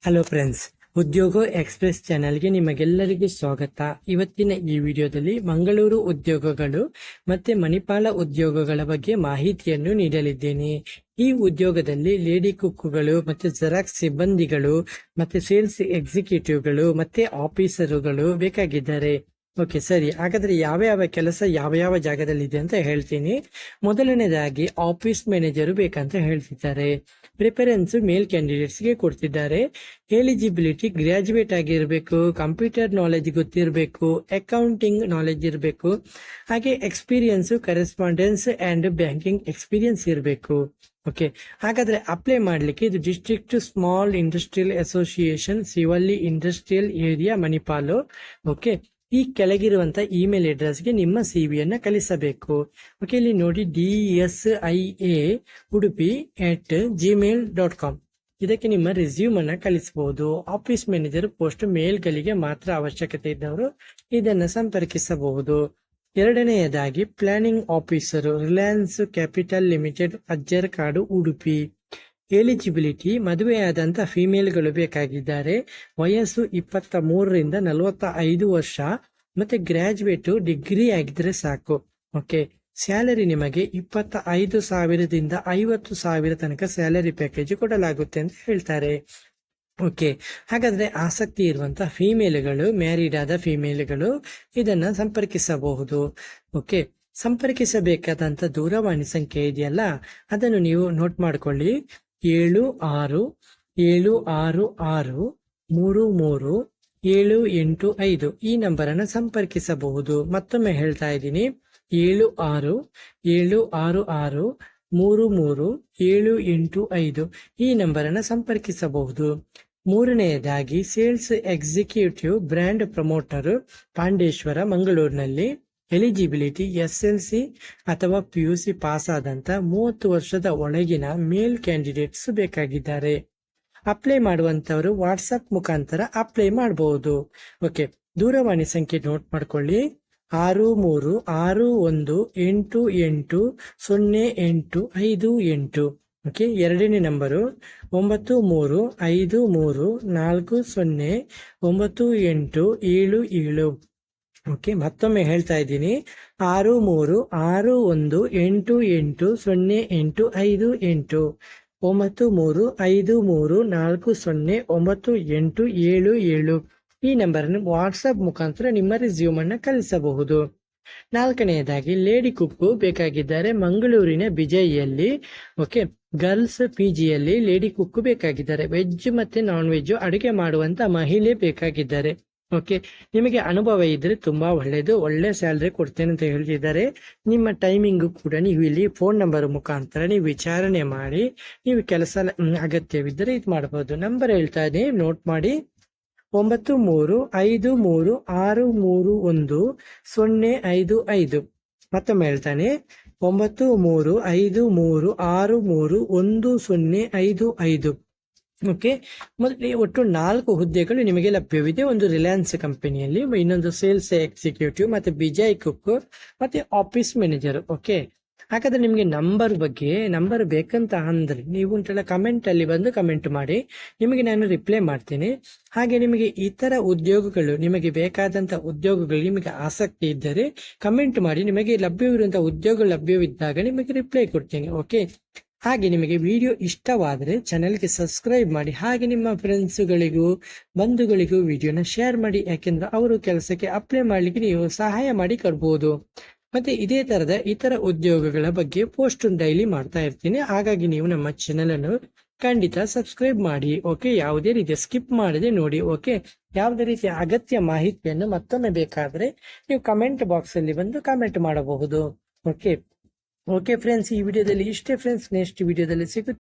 Hello friends, ಉದ್ಯೋಗ express ಚಾನೆಲ್ಗೆ ನಿಮಗೆಲ್ಲರಿಗೂ ಸ್ವಾಗತ. ಇವತ್ತಿನ ಈ ವಿಡಿಯೋದಲ್ಲಿ ಮಂಗಳೂರು ಉದ್ಯೋಗಗಳು ಮತ್ತೆ ಮಣಿಪಾಲ ಉದ್ಯೋಗಗಳ ಬಗ್ಗೆ ಮಾಹಿತಿಯನ್ನು ನೀಡಲಿದ್ದೇನೆ. ಈ ಉದ್ಯೋಗದಲ್ಲಿ ಲೇಡಿ ಕುಕ್ಕುಗಳು ಮತ್ತೆ ಜೆರಾಕ್ಸ್ ಸಿಬ್ಬಂದಿಗಳು ಮತ್ತೆ ಸೇಲ್ಸ್ ಎಕ್ಸಿಕ್ಯೂಟಿವ್ಗಳು ಮತ್ತೆ ಆಫೀಸರುಗಳು ಬೇಕಾಗಿದ್ದಾರೆ. ಓಕೆ, ಸರಿ. ಹಾಗಾದ್ರೆ ಯಾವ ಕೆಲಸ ಯಾವ ಜಾಗದಲ್ಲಿ ಇದೆ ಅಂತ ಹೇಳ್ತೀನಿ. ಮೊದಲನೇದಾಗಿ ಆಫೀಸ್ ಮ್ಯಾನೇಜರ್ ಬೇಕಂತ ಹೇಳ್ತಿದ್ದಾರೆ. ಪ್ರಿಫರೆನ್ಸ್ ಮೇಲ್ ಕ್ಯಾಂಡಿಡೇಟ್ಸ್ಗೆ ಕೊಡ್ತಿದ್ದಾರೆ. ಎಲಿಜಿಬಿಲಿಟಿ ಗ್ರಾಜುಯೇಟ್ ಆಗಿರಬೇಕು, ಕಂಪ್ಯೂಟರ್ ನಾಲೆಜ್ ಗೊತ್ತಿರಬೇಕು, ಅಕೌಂಟಿಂಗ್ ನಾಲೆಜ್ ಇರಬೇಕು, ಹಾಗೆ experience correspondence and banking experience ಇರಬೇಕು. ಓಕೆ, ಹಾಗಾದ್ರೆ ಅಪ್ಲೈ ಮಾಡ್ಲಿಕ್ಕೆ ಇದು district small industrial association Shivalli industrial area Manipal. Okay, ಈ ಕೆಳಗಿರುವಂತ ಇಮೇಲ್ ಅಡ್ರೆಸ್ಗೆ ನಿಮ್ಮ ಸಿವಿಯನ್ನ ಕಳಿಸಬೇಕು. ಓಕೆ, ಇಲ್ಲಿ ನೋಡಿ DSIA udupi@gmail.com. ಇದಕ್ಕೆ ನಿಮ್ಮ ರೆಸ್ಯೂಮ್ ಅನ್ನ ಕಳಿಸಬಹುದು. ಆಫೀಸ್ ಮ್ಯಾನೇಜರ್ ಪೋಸ್ಟ್ ಮೇಲ್ಗಳಿಗೆ ಮಾತ್ರ ಅವಶ್ಯಕತೆ ಇದ್ದವರು ಇದನ್ನು ಸಂಪರ್ಕಿಸಬಹುದು. ಎರಡನೆಯದಾಗಿ planning officer, Reliance Capital Limited, Ajjarkadu, Udupi. Eligibility ಮದುವೆಯಾದಂತ ಫಿಮೇಲ್ಗಳು ಬೇಕಾಗಿದ್ದಾರೆ. ವಯಸ್ಸು 23ರಿಂದ 45 ವರ್ಷ ಮತ್ತೆ ಗ್ರಾಜುಯೇಟ್ ಡಿಗ್ರಿ ಆಗಿದ್ರೆ ಸಾಕು. ಓಕೆ, ಸ್ಯಾಲರಿ ನಿಮಗೆ 25,000ದಿಂದ 50,000 ತನಕ ಸ್ಯಾಲರಿ ಪ್ಯಾಕೇಜ್ ಕೊಡಲಾಗುತ್ತೆ ಅಂತ ಹೇಳ್ತಾರೆ. ಓಕೆ, ಹಾಗಾದ್ರೆ ಆಸಕ್ತಿ ಇರುವಂತ ಫಿಮೇಲ್ಗಳು, ಮ್ಯಾರಿಡ್ ಆದ ಫಿಮೇಲ್ಗಳು ಇದನ್ನ ಸಂಪರ್ಕಿಸಬಹುದು. ಓಕೆ, ಸಂಪರ್ಕಿಸಬೇಕಾದಂತ ದೂರವಾಣಿ ಸಂಖ್ಯೆ ಇದೆಯಲ್ಲ, ಅದನ್ನು ನೀವು ನೋಟ್ ಮಾಡ್ಕೊಳ್ಳಿ. 7676337785 ಈ ನಂಬರ್ ಅನ್ನು ಸಂಪರ್ಕಿಸಬಹುದು. ಮತ್ತೊಮ್ಮೆ ಹೇಳ್ತಾ ಇದ್ದೀನಿ, 7676337785 ಈ ನಂಬರ್ ಅನ್ನು ಸಂಪರ್ಕಿಸಬಹುದು. ಮೂರನೆಯದಾಗಿ sales executive brand promoter, Pandeshwar, ಮಂಗಳೂರಿನಲ್ಲಿ. ಎಲಿಜಿಬಿಲಿಟಿ SLC ಅಥವಾ PUC ಪಾಸ್ ಆದಂತ 30 ವರ್ಷದ ಒಳಗಿನ ಮೇಲ್ ಕ್ಯಾಂಡಿಡೇಟ್ಸ್ ಬೇಕಾಗಿದ್ದಾರೆ. ಅಪ್ಲೈ ಮಾಡುವಂತವರು ವಾಟ್ಸಪ್ ಮುಖಾಂತರ ಅಪ್ಲೈ ಮಾಡಬಹುದು. ಓಕೆ, ದೂರವಾಣಿ ಸಂಖ್ಯೆ ನೋಟ್ ಮಾಡ್ಕೊಳ್ಳಿ. 6361880858. ಓಕೆ, ಎರಡನೇ ನಂಬರು 9353409877. ಓಕೆ, ಮತ್ತೊಮ್ಮೆ ಹೇಳ್ತಾ ಇದ್ದೀನಿ, 6361880858 9353409877 ಈ ನಂಬರನ್ನು ವಾಟ್ಸಪ್ ಮುಖಾಂತರ ನಿಮ್ಮ ರೆಸ್ಯೂಮ್ ಅನ್ನ ಕಳಿಸಬಹುದು. ನಾಲ್ಕನೆಯದಾಗಿ ಲೇಡಿ ಕುಕ್ಕು ಬೇಕಾಗಿದ್ದಾರೆ ಮಂಗಳೂರಿನ ಬಿಜೈಯಲ್ಲಿ. ಓಕೆ, ಗರ್ಲ್ಸ್ PGಯಲ್ಲಿ ಲೇಡಿ ಕುಕ್ಕು ಬೇಕಾಗಿದ್ದಾರೆ. ವೆಜ್ ಮತ್ತೆ ನಾನ್ ವೆಜ್ ಅಡುಗೆ ಮಾಡುವಂತ ಮಹಿಳೆ ಬೇಕಾಗಿದ್ದಾರೆ. ಓಕೆ, ನಿಮಗೆ ಅನುಭವ ಇದ್ರೆ ತುಂಬಾ ಒಳ್ಳೇದು, ಒಳ್ಳೆ ಸ್ಯಾಲರಿ ಕೊಡ್ತೇನೆ ಅಂತ ಹೇಳ್ತಿದ್ದಾರೆ. ನಿಮ್ಮ ಟೈಮಿಂಗ್ ಕೂಡ ನೀವು ಇಲ್ಲಿ ಫೋನ್ ನಂಬರ್ ಮುಖಾಂತರ ನೀವು ವಿಚಾರಣೆ ಮಾಡಿ ನೀವು ಕೆಲಸ ಅಗತ್ಯವಿದ್ದರೆ ಇದು ಮಾಡಬಹುದು. ನಂಬರ್ ಹೇಳ್ತಾ ಇದ್ದೀನಿ, ನೋಟ್ ಮಾಡಿ. 9353631055. ಮತ್ತೊಮ್ಮೆ ಹೇಳ್ತಾನೆ, 9353631055. ಓಕೆ, ಮೊದಲೇ ಒಟ್ಟು 4 ಹುದ್ದೆಗಳು ನಿಮಗೆ ಲಭ್ಯವಿದೆ. ಒಂದು ರಿಲಯನ್ಸ್ ಕಂಪನಿಯಲ್ಲಿ, ಇನ್ನೊಂದು ಸೇಲ್ಸ್ ಎಕ್ಸಿಕ್ಯೂಟಿವ್, ಮತ್ತೆ ಬಿಜೈ ಕುಕ್, ಮತ್ತೆ ಆಫೀಸ್ ಮ್ಯಾನೇಜರ್. ಓಕೆ, ಹಾಗಾದ್ರೆ ನಿಮ್ಗೆ ನಂಬರ್ ಬೇಕಂತ ಅಂದ್ರೆ ನೀವು ಉಂಟಲ್ಲ ಕಮೆಂಟ್ ಅಲ್ಲಿ ಬಂದು ಕಮೆಂಟ್ ಮಾಡಿ, ನಿಮಗೆ ನಾನು ರಿಪ್ಲೈ ಮಾಡ್ತೇನೆ. ಹಾಗೆ ನಿಮಗೆ ಇತರ ಉದ್ಯೋಗಗಳು, ನಿಮಗೆ ಬೇಕಾದಂತ ಉದ್ಯೋಗಗಳು ನಿಮಗೆ ಆಸಕ್ತಿ ಇದ್ದರೆ ಕಮೆಂಟ್ ಮಾಡಿ. ನಿಮಗೆ ಲಭ್ಯವಿರುವಂತಹ ಉದ್ಯೋಗ ಲಭ್ಯವಿದ್ದಾಗ ನಿಮಗೆ ರಿಪ್ಲೈ ಕೊಡ್ತೇನೆ. ಓಕೆ, ಹಾಗೆ ನಿಮಗೆ ವಿಡಿಯೋ ಇಷ್ಟವಾದರೆ ಚಾನೆಲ್ಗೆ ಸಬ್ಸ್ಕ್ರೈಬ್ ಮಾಡಿ. ಹಾಗೆ ನಿಮ್ಮ ಫ್ರೆಂಡ್ಸ್ಗಳಿಗೂ ಬಂಧುಗಳಿಗೂ ವಿಡಿಯೋನ ಶೇರ್ ಮಾಡಿ, ಯಾಕೆಂದ್ರೆ ಅವರು ಕೆಲಸಕ್ಕೆ ಅಪ್ಲೈ ಮಾಡ್ಲಿಕ್ಕೆ ನೀವು ಸಹಾಯ ಮಾಡಿ ಕೊಡ್ಬೋದು. ಮತ್ತೆ ಇದೇ ತರದ ಇತರ ಉದ್ಯೋಗಗಳ ಬಗ್ಗೆ ಪೋಸ್ಟ್ ಡೈಲಿ ಮಾಡ್ತಾ ಇರ್ತೀನಿ. ಹಾಗಾಗಿ ನೀವು ನಮ್ಮ ಚಾನೆಲ್ ಅನ್ನು ಖಂಡಿತ ಸಬ್ಸ್ಕ್ರೈಬ್ ಮಾಡಿ. ಓಕೆ, ಯಾವುದೇ ರೀತಿಯ ಸ್ಕಿಪ್ ಮಾಡದೆ ನೋಡಿ. ಓಕೆ, ಯಾವುದೇ ರೀತಿಯ ಅಗತ್ಯ ಮಾಹಿತಿಯನ್ನು ಮತ್ತೊಮ್ಮೆ ಬೇಕಾದ್ರೆ ನೀವು ಕಮೆಂಟ್ ಬಾಕ್ಸ್ ಅಲ್ಲಿ ಬಂದು ಕಮೆಂಟ್ ಮಾಡಬಹುದು. ಓಕೆ ಫ್ರೆಂಡ್ಸ್, ಈ ವಿಡಿಯೋದಲ್ಲಿ ಇಷ್ಟೇ ಫ್ರೆಂಡ್ಸ್. ನೆಕ್ಸ್ಟ್ ವಿಡಿಯೋದಲ್ಲಿ ಸಿಗುತ್ತೆ.